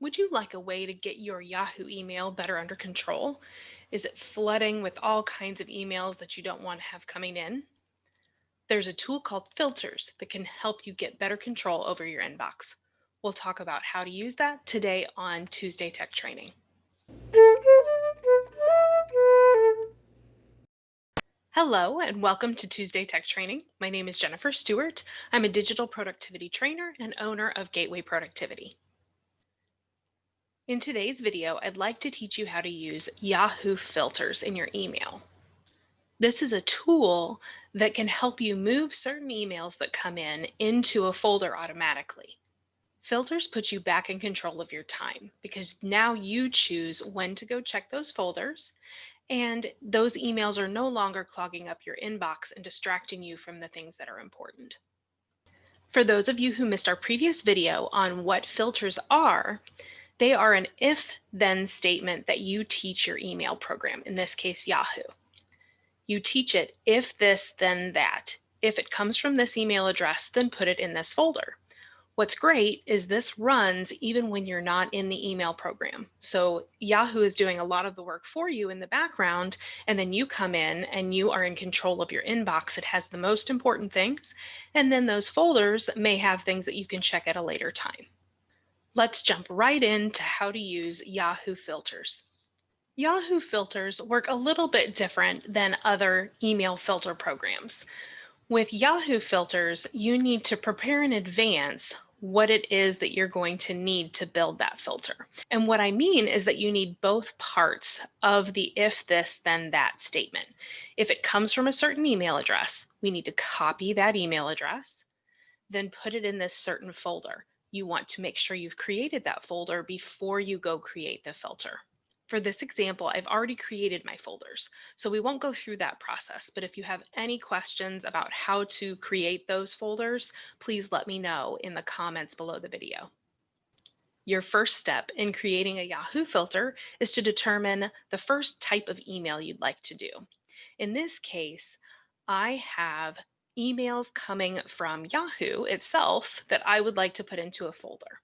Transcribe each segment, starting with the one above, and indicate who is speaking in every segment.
Speaker 1: Would you like a way to get your Yahoo email better under control? Is it flooding with all kinds of emails that you don't want to have coming in? There's a tool called Filters that can help you get better control over your inbox. We'll talk about how to use that today on Tuesday Tech Training. Hello and welcome to Tuesday Tech Training. My name is Jennifer Stewart. I'm a digital productivity trainer and owner of Gateway Productivity. In today's video, I'd like to teach you how to use Yahoo Filters in your email. This is a tool that can help you move certain emails that come in into a folder automatically. Filters put you back in control of your time because now you choose when to go check those folders, and those emails are no longer clogging up your inbox and distracting you from the things that are important. For those of you who missed our previous video on what filters are, they are an if-then statement that you teach your email program, in this case Yahoo. You teach it if this, then that. If it comes from this email address, then put it in this folder. What's great is this runs even when you're not in the email program. So Yahoo is doing a lot of the work for you in the background, and then you come in and you are in control of your inbox. It has the most important things, and then those folders may have things that you can check at a later time. Let's jump right into how to use Yahoo Filters. Yahoo Filters work a little bit different than other email filter programs. With Yahoo Filters, you need to prepare in advance what it is that you're going to need to build that filter. And what I mean is that you need both parts of the if this, then that statement. If it comes from a certain email address, we need to copy that email address, then put it in this certain folder. You want to make sure you've created that folder before you go create the filter. For this example, I've already created my folders, so we won't go through that process, but if you have any questions about how to create those folders, please let me know in the comments below the video. Your first step in creating a Yahoo filter is to determine the first type of email you'd like to do. In this case, I have emails coming from Yahoo itself that I would like to put into a folder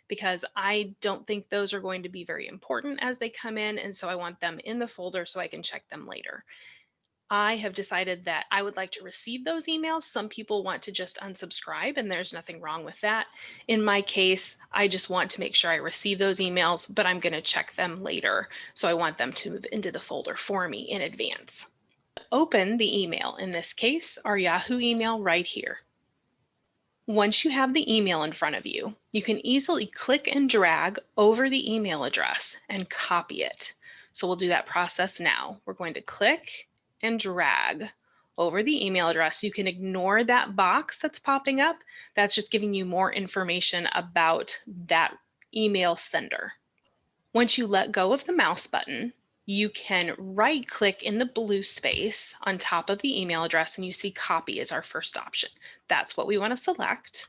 Speaker 1: because I don't think those are going to be very important as they come in, and so I want them in the folder so I can check them later. I have decided that I would like to receive those emails. Some people want to just unsubscribe, and there's nothing wrong with that. In my case, I just want to make sure I receive those emails, but I'm going to check them later, so I want them to move into the folder for me in advance. Open the email, in this case, our Yahoo email right here. Once you have the email in front of you, you can easily click and drag over the email address and copy it. So we'll do that process now. We're going to click and drag over the email address. You can ignore that box that's popping up. That's just giving you more information about that email sender. Once you let go of the mouse button, you can right click in the blue space on top of the email address and you see copy as our first option. That's what we want to select.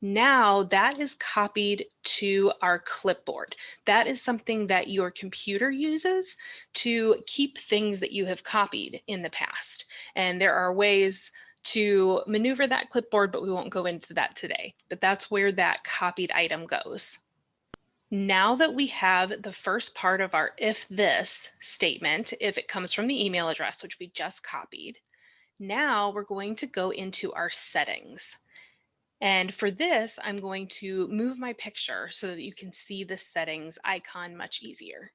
Speaker 1: Now that is copied to our clipboard. That is something that your computer uses to keep things that you have copied in the past. And there are ways to maneuver that clipboard, but we won't go into that today. But that's where that copied item goes. Now that we have the first part of our if this statement, if it comes from the email address, which we just copied, now we're going to go into our settings. And for this, I'm going to move my picture so that you can see the settings icon much easier.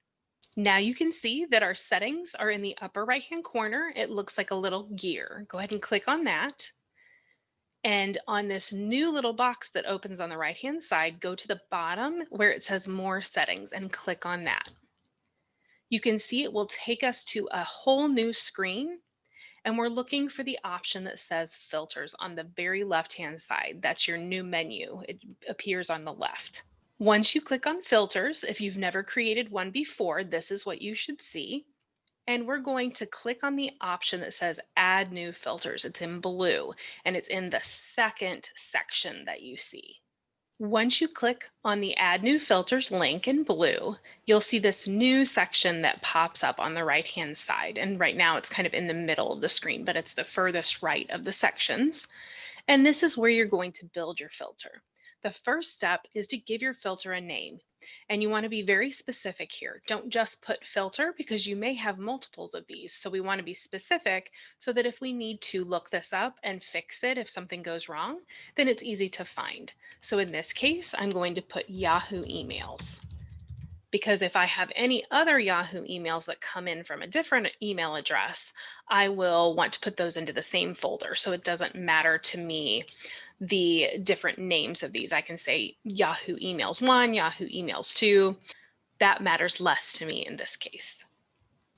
Speaker 1: Now you can see that our settings are in the upper right-hand corner. It looks like a little gear. Go ahead and click on that. And on this new little box that opens on the right-hand side, go to the bottom where it says More Settings and click on that. You can see it will take us to a whole new screen, and we're looking for the option that says Filters on the very left-hand side. That's your new menu. It appears on the left. Once you click on Filters, if you've never created one before, this is what you should see. And we're going to click on the option that says Add New Filters. It's in blue, and it's in the second section that you see. Once you click on the Add New Filters link in blue, you'll see this new section that pops up on the right-hand side. And right now it's kind of in the middle of the screen, but it's the furthest right of the sections. And this is where you're going to build your filter. The first step is to give your filter a name. And you want to be very specific here. Don't just put filter because you may have multiples of these. So we want to be specific so that if we need to look this up and fix it if something goes wrong, then it's easy to find. So in this case, I'm going to put Yahoo emails, because if I have any other Yahoo emails that come in from a different email address, I will want to put those into the same folder. So it doesn't matter to me the different names of these. I can say Yahoo emails 1, Yahoo emails 2. That matters less to me in this case.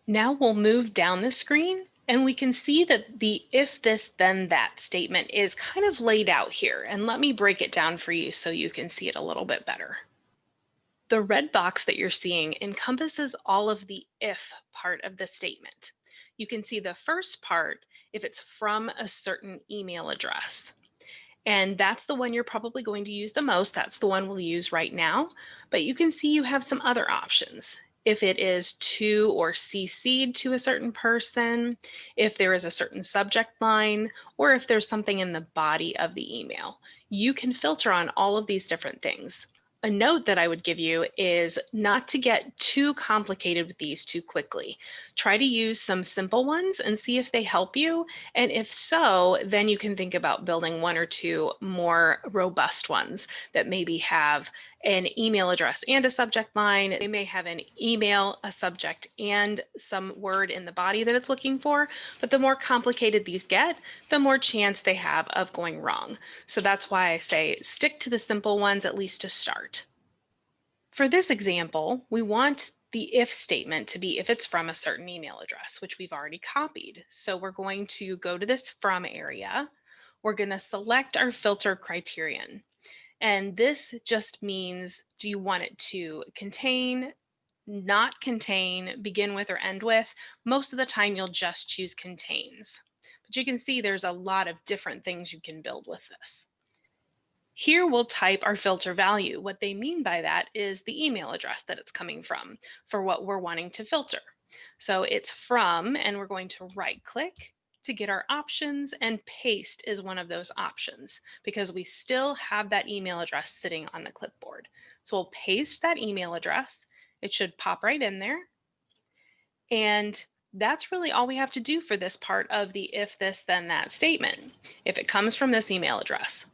Speaker 1: Now we'll move down the screen and we can see that the if this then that statement is kind of laid out here. And let me break it down for you so you can see it a little bit better. The red box that you're seeing encompasses all of the if part of the statement. You can see the first part if it's from a certain email address. And that's the one you're probably going to use the most. That's the one we'll use right now. But you can see you have some other options. If it is to or CC'd to a certain person, if there is a certain subject line, or if there's something in the body of the email. You can filter on all of these different things. A note that I would give you is not to get too complicated with these too quickly. Try to use some simple ones and see if they help you. And if so, then you can think about building one or two more robust ones that maybe have an email address and a subject line. They may have an email, a subject, and some word in the body that it's looking for. But the more complicated these get, the more chance they have of going wrong. So that's why I say stick to the simple ones, at least to start. For this example, we want the if statement to be if it's from a certain email address, which we've already copied. So we're going to go to this from area. We're going to select our filter criterion. And this just means, do you want it to contain, not contain, begin with, or end with? Most of the time you'll just choose contains. But you can see there's a lot of different things you can build with this. Here we'll type our filter value. What they mean by that is the email address that it's coming from for what we're wanting to filter. So it's from, and we're going to right click to get our options, and paste is one of those options because we still have that email address sitting on the clipboard. So we'll paste that email address. It should pop right in there. And that's really all we have to do for this part of the if this then that statement. If it comes from this email address,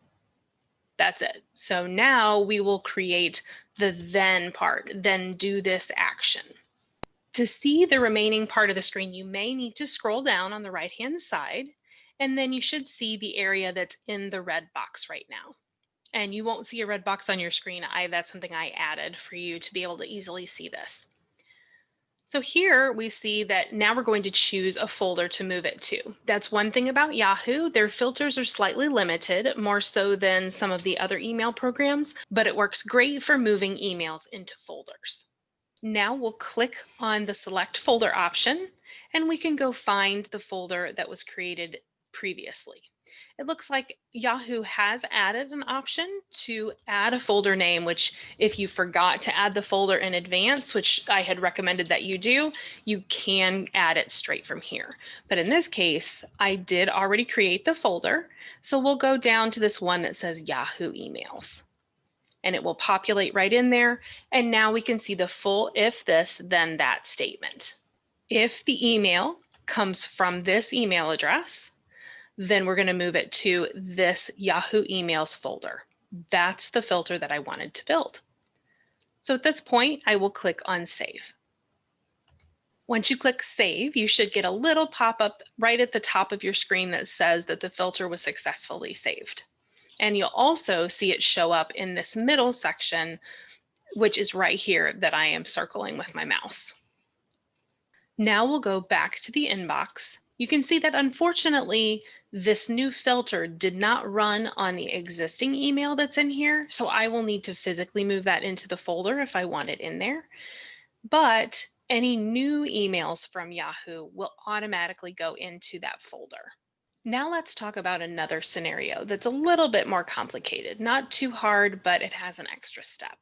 Speaker 1: that's it. So now we will create the then part, then do this action. To see the remaining part of the screen, you may need to scroll down on the right-hand side, and then you should see the area that's in the red box right now. And you won't see a red box on your screen. That's something I added for you to be able to easily see this. So here we see that now we're going to choose a folder to move it to. That's one thing about Yahoo. Their filters are slightly limited, more so than some of the other email programs, but it works great for moving emails into folders. Now we'll click on the select folder option and we can go find the folder that was created previously. It looks like Yahoo has added an option to add a folder name, which if you forgot to add the folder in advance, which I had recommended that you do, you can add it straight from here. But in this case, I did already create the folder. So we'll go down to this one that says Yahoo emails. And it will populate right in there. And now we can see the full if this, then that statement. If the email comes from this email address, then we're going to move it to this Yahoo emails folder. That's the filter that I wanted to build. So at this point, I will click on Save. Once you click Save, you should get a little pop-up right at the top of your screen that says that the filter was successfully saved. And you'll also see it show up in this middle section, which is right here that I am circling with my mouse. Now we'll go back to the inbox. You can see that unfortunately, this new filter did not run on the existing email that's in here. So I will need to physically move that into the folder if I want it in there. But any new emails from Yahoo will automatically go into that folder. Now let's talk about another scenario that's a little bit more complicated, not too hard, but it has an extra step.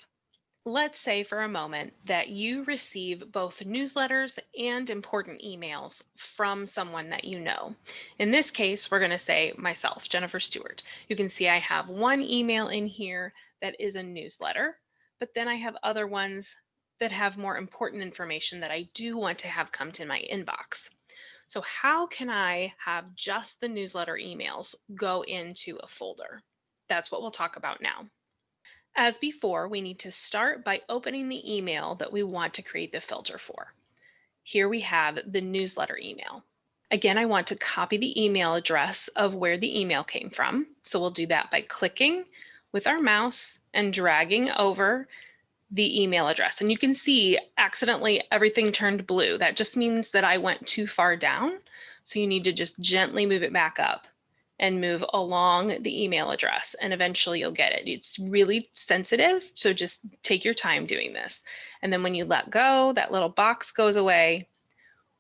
Speaker 1: Let's say for a moment that you receive both newsletters and important emails from someone that you know. In this case, we're going to say myself, Jennifer Stewart. You can see I have one email in here that is a newsletter, but then I have other ones that have more important information that I do want to have come to my inbox. So how can I have just the newsletter emails go into a folder? That's what we'll talk about now. As before, we need to start by opening the email that we want to create the filter for. Here we have the newsletter email. Again, I want to copy the email address of where the email came from. So we'll do that by clicking with our mouse and dragging over the email address. And you can see accidentally everything turned blue. That just means that I went too far down. So you need to just gently move it back up and move along the email address, and eventually you'll get it. It's really sensitive, so just take your time doing this. And then when you let go, that little box goes away.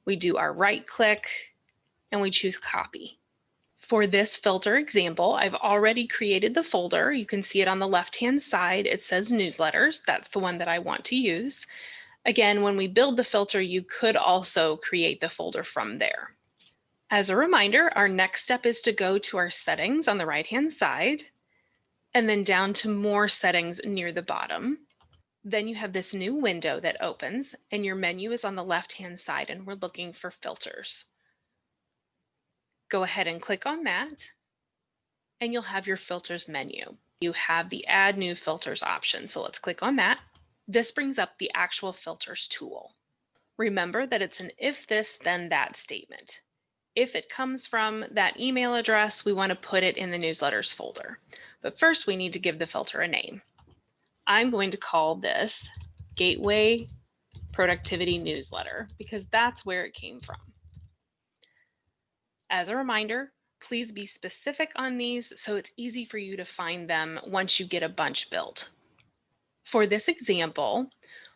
Speaker 1: We do our right click and we choose copy. For this filter example, I've already created the folder. You can see it on the left-hand side. It says newsletters. That's the one that I want to use. Again, when we build the filter, you could also create the folder from there. As a reminder, our next step is to go to our settings on the right-hand side and then down to more settings near the bottom. Then you have this new window that opens and your menu is on the left-hand side and we're looking for filters. Go ahead and click on that and you'll have your filters menu. You have the add new filters option, so let's click on that. This brings up the actual filters tool. Remember that it's an if this then that statement. If it comes from that email address, we want to put it in the newsletters folder. But first we need to give the filter a name. I'm going to call this Gateway Productivity Newsletter because that's where it came from. As a reminder, please be specific on these so it's easy for you to find them once you get a bunch built. For this example,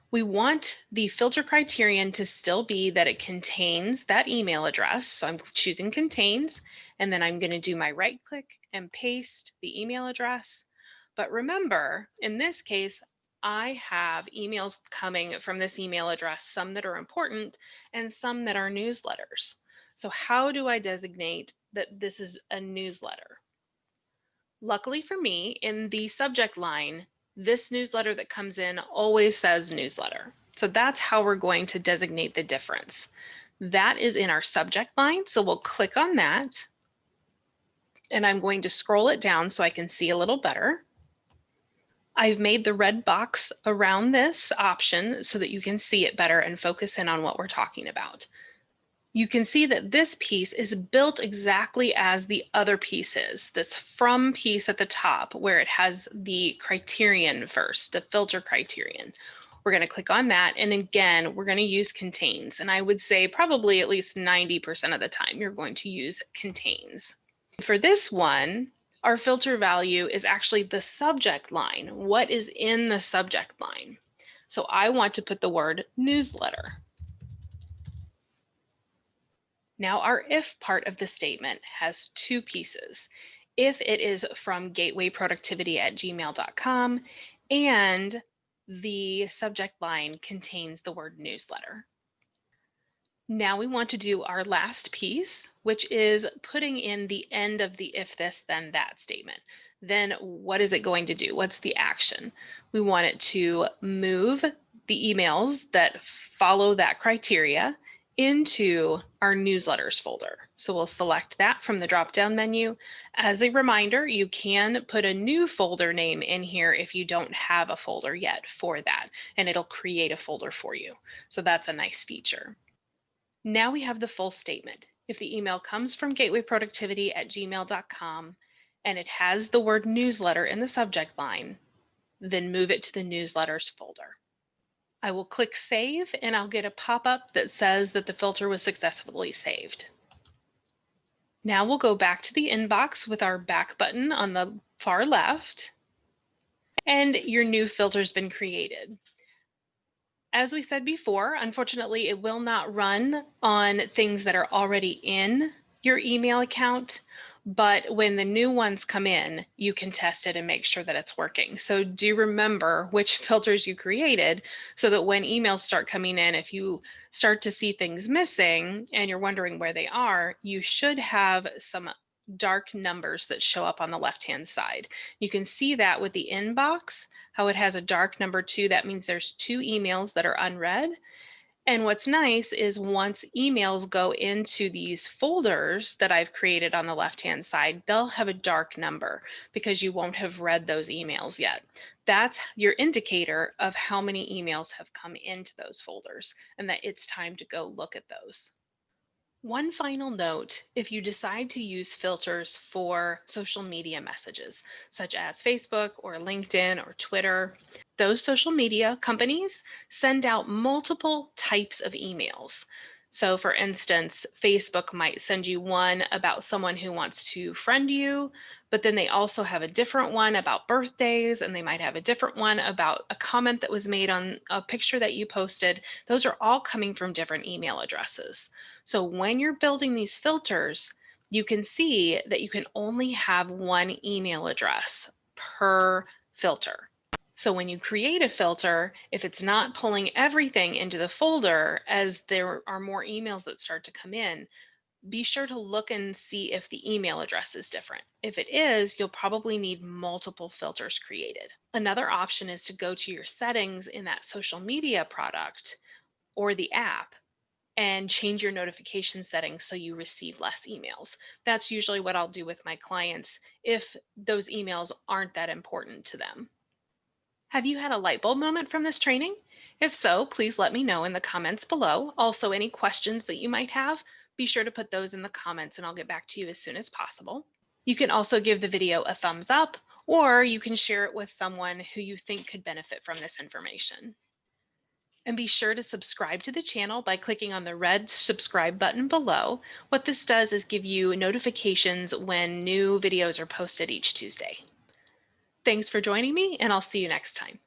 Speaker 1: we want the filter criterion to still be that it contains that email address. So I'm choosing contains, and then I'm going to do my right click and paste the email address. But remember, in this case, I have emails coming from this email address, some that are important and some that are newsletters. So how do I designate that this is a newsletter? Luckily for me, in the subject line, this newsletter that comes in always says newsletter. So that's how we're going to designate the difference. That is in our subject line. So we'll click on that and I'm going to scroll it down so I can see a little better. I've made the red box around this option so that you can see it better and focus in on what we're talking about. You can see that this piece is built exactly as the other piece is, this from piece at the top where it has the criterion first, the filter criterion. We're going to click on that. And again, we're going to use contains. And I would say probably at least 90% of the time you're going to use contains. For this one, our filter value is actually the subject line. What is in the subject line? So I want to put the word newsletter. Now our if part of the statement has two pieces. If it is from gatewayproductivity@gmail.com and the subject line contains the word newsletter. Now we want to do our last piece, which is putting in the end of the if this then that statement. Then what is it going to do? What's the action? We want it to move the emails that follow that criteria into our newsletters folder. So we'll select that from the drop-down menu. As a reminder, you can put a new folder name in here if you don't have a folder yet for that, and it'll create a folder for you. So that's a nice feature. Now we have the full statement. If the email comes from gatewayproductivity@gmail.com and it has the word newsletter in the subject line, then move it to the newsletters folder. I will click save and I'll get a pop-up that says that the filter was successfully saved. Now we'll go back to the inbox with our back button on the far left, and your new filter's been created. As we said before, unfortunately, it will not run on things that are already in your email account, but when the new ones come in, you can test it and make sure that it's working. So do remember which filters you created so that when emails start coming in, if you start to see things missing and you're wondering where they are, you should have some dark numbers that show up on the left-hand side. You can see that with the inbox, how it has a dark number 2. That means there's 2 emails that are unread. And what's nice is once emails go into these folders that I've created on the left-hand side, they'll have a dark number because you won't have read those emails yet. That's your indicator of how many emails have come into those folders and that it's time to go look at those. One final note, if you decide to use filters for social media messages, such as Facebook or LinkedIn or Twitter, those social media companies send out multiple types of emails. So, for instance, Facebook might send you one about someone who wants to friend you, but then they also have a different one about birthdays, and they might have a different one about a comment that was made on a picture that you posted. Those are all coming from different email addresses. So when you're building these filters, you can see that you can only have one email address per filter. So when you create a filter, if it's not pulling everything into the folder as there are more emails that start to come in, be sure to look and see if the email address is different. If it is, you'll probably need multiple filters created. Another option is to go to your settings in that social media product or the app and change your notification settings so you receive less emails. That's usually what I'll do with my clients if those emails aren't that important to them. Have you had a light bulb moment from this training? If so, please let me know in the comments below. Also, any questions that you might have, be sure to put those in the comments and I'll get back to you as soon as possible. You can also give the video a thumbs up, or you can share it with someone who you think could benefit from this information. And be sure to subscribe to the channel by clicking on the red subscribe button below. What this does is give you notifications when new videos are posted each Tuesday. Thanks for joining me, and I'll see you next time.